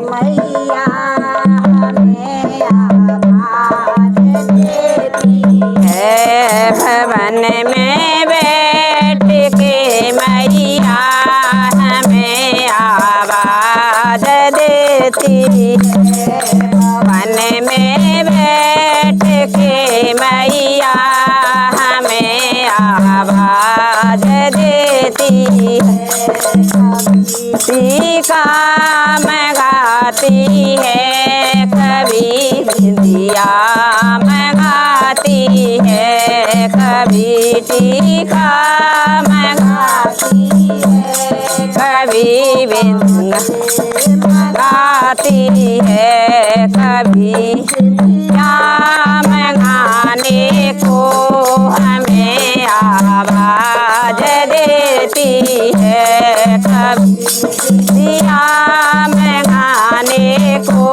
मैया हमें आवाज देती है। भवन में बैठ के मैया हमें आवाज देती है। भवन में बैठ के मैया हमें आवाज देती है। काम गाती है कभी बिंदिया मंगाती है, कभी टीका मंगाती है, कभी बिंदिया मंगाती है, कभी मंगाने को हमें आवाज देती है। कभी मंगाने को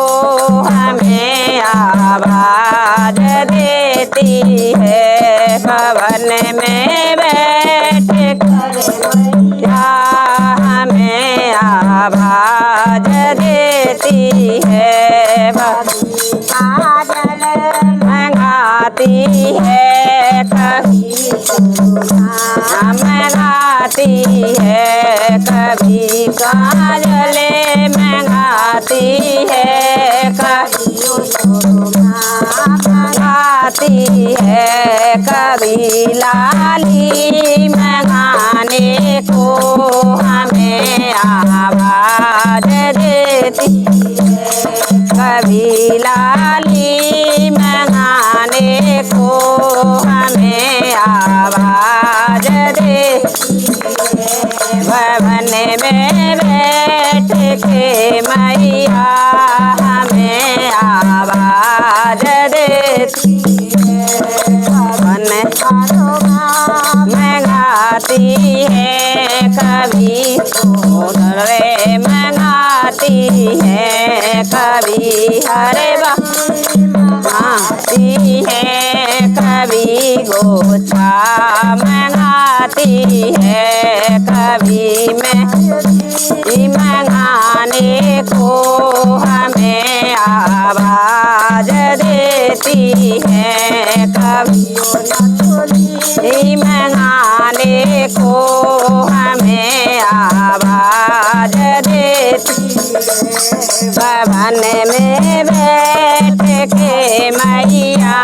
हमें आवाज देती है। भवन में बैठ कर हमें आवाज देती है। काजल मंगाती है कभी मंगाती है, कभी काजल मंगाती है, कभी मंगाती है, कभी लाली मंगाने को हमें आवाज देती है। कभी लाली मंगाने को हमें आवाज देती है। भवन में बैठ के मैया हमें आवाज देती है। भवन मंगाती है कभी सोनरे मंगाती है, कभी हरे मंगाती है, कभी गोछा मंगाती है, कभी मंगाने को हमें आवाज देती है। कभी मंगाने को हमें आवाज देती है। भवन में बैठ के मैया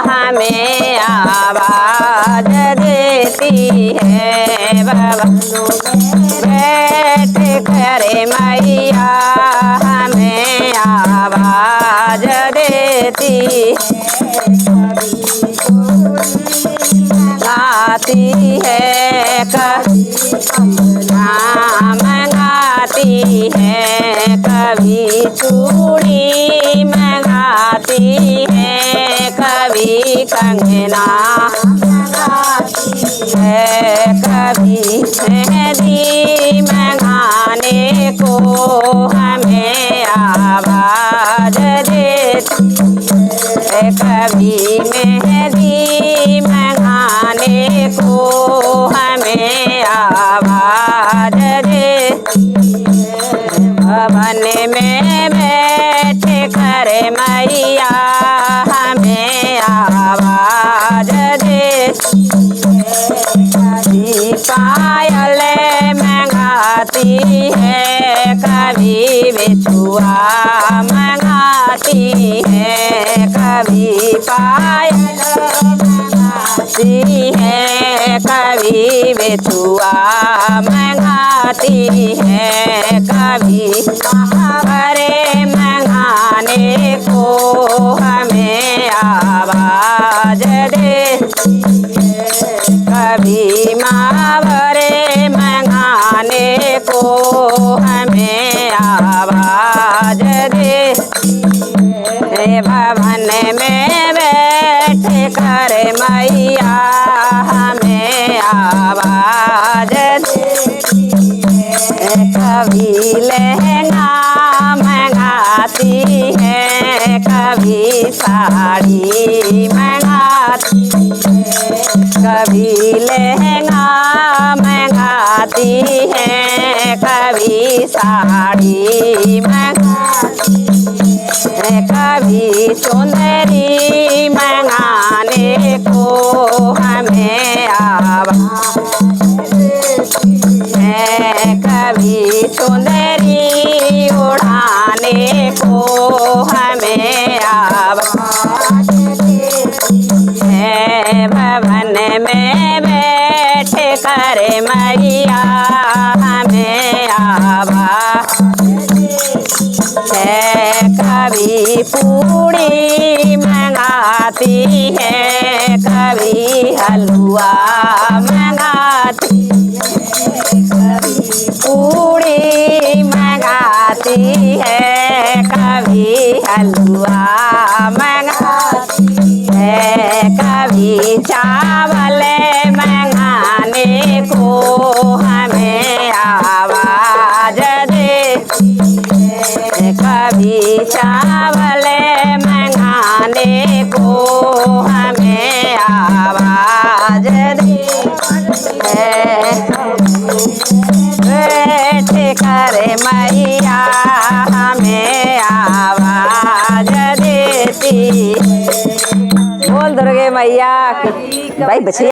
हमें आवाज देती है। भवन बैठ कर मैया हमें आवाज देती है। गाती है कभी मंगाती है, कभी चूड़ी मंगाती है, कभी कंगना मंगाती है, कभी मेहंदी मंगाने को हमें आवाज देती है। कभी मेहंदी मंगाने को हमें आवाज देती है। भवन में बैठ कर मैया हमें आवाज देती है। कभी पायल मंगाती है, कभी बिछुआ मंगाती है, कभी पायल मंगाती है, कभी बिछुआ मंगाती है, कभी हरे मंगाने को हमें आवाज देती है। कभी मावरे मंगाने को हमें आवाज देती है। भवन में बैठ कर मैया हमें आवाज देती है। कभी लहंगा मंगाती है, कभी साड़ी मंगाती है, कभी लहंगा मंगाती है, कभी साड़ी मंगाती कभी चुंदरी मंगाने को हमें आवाज है, कभी चुंदरी उड़ाने को हमें आवाज है। भवन में बैठ कर मैया हमें आवाज है, कभी पूड़ी मंगाती है, कभी हलवा मंगाती है, पूड़ी मंगाती है, कभी हलवा मंगाती है, कभी चावल मंगाने को हमें आवाज देती है, कभी चावल मंगाने को हमें आवाज देती है। बैठ कर मैया हमें आवाज देती। बोल दुर्गे मैया की। भाई बच्चे